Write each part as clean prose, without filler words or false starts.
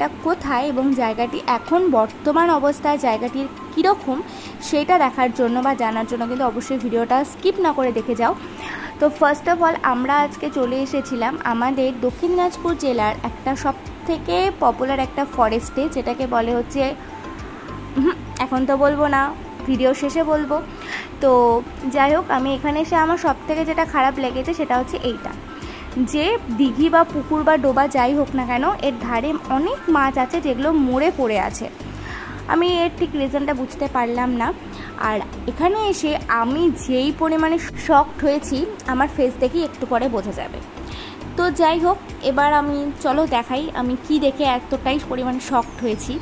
জায়গাটা কোথায় এবং জায়গাটি এখন বর্তমান অবস্থায় জায়গাটির কীরকম সেটা দেখার জন্য বা জানার জন্য কিন্তু অবশ্যই ভিডিওটা স্কিপ না করে দেখে যাও। তো ফার্স্ট অফ অল আমরা আজকে চলে এসেছিলাম আমাদের দক্ষিণ দিনাজপুর জেলার একটা সব থেকে পপুলার একটা ফরেস্টে, যেটাকে বলে হচ্ছে, এখন তো বলবো না, ভিডিও শেষে বলবো। তো যাই হোক, আমি এখানে এসে আমার সব থেকে যেটা খারাপ লেগেছে সেটা হচ্ছে এইটা, যে দিঘি বা পুকুর বা ডোবা যাই হোক না কেন, এর ধারে অনেক মাছ আছে যেগুলো মরে পড়ে আছে। আমি এর ঠিক রিজনটা বুঝতে পারলাম না। আর এখানে এসে আমি যেই পরিমাণে শকড হয়েছি আমার ফেস দেখেই একটু পরে বোঝা যাবে। তো যাই হোক, এবার আমি চলো দেখাই আমি কি দেখে এতটাই পরিমাণে শকড হয়েছি।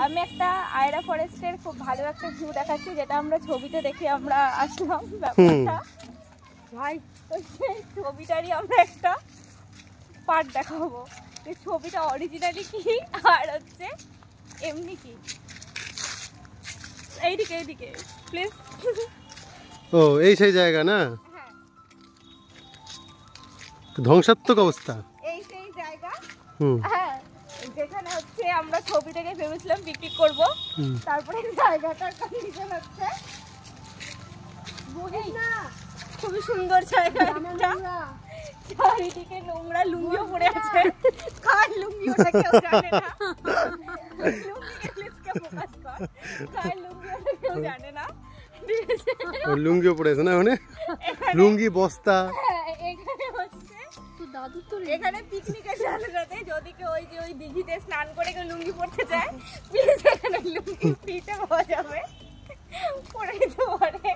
আমি একটা আয়রা ফরেস্টের খুব ভালো একটা ভিউ দেখাচ্ছি, যেটা আমরা ছবিতে দেখে আমরা আসলাম ব্যাপারটা ভাই। তো সেই ছবিটারই আমরা একটা পার্ট দেখাবো, এই ছবিটা অরিজিনালি কি আর হচ্ছে এমনি কি। এইদিকে এইদিকে প্লিজ। ও এই সেই জায়গা না? হ্যাঁ, ধ্বংসাত্মক অবস্থা। এই সেই জায়গা। হ্যাঁ, যেখানে হচ্ছে আমরা ছবি থেকে ভেবেছিলাম পিকনিক করব, তারপরে জায়গাটার কন্ডিশন হচ্ছে খুবই সুন্দর জায়গা, চারিদিকে নোংরা, লুঙ্গিও পড়ে আছে। কার লুঙ্গি ওটা কেউ জানে না, জানে না। লুঙ্গিও পড়েছে না ওখানে, লুঙ্গি বস্তা। এখানে পিকনিকের সাথে সাথে যদি কেউ ওই যে ওই দিঘিতে স্নান করে কেউ লুঙ্গি পড়তে চায়, এখানে লুঙ্গি ফ্রিতে পাওয়া যাবে, পরে দিতে পারে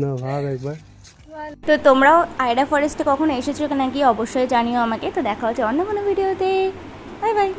না। ভাব একবার। তো তোমরাও আয়রা ফরেস্টে কখনো এসেছো নাকি অবশ্যই জানিও আমাকে। তো দেখা হচ্ছে অন্য কোনো ভিডিওতে। Bye bye.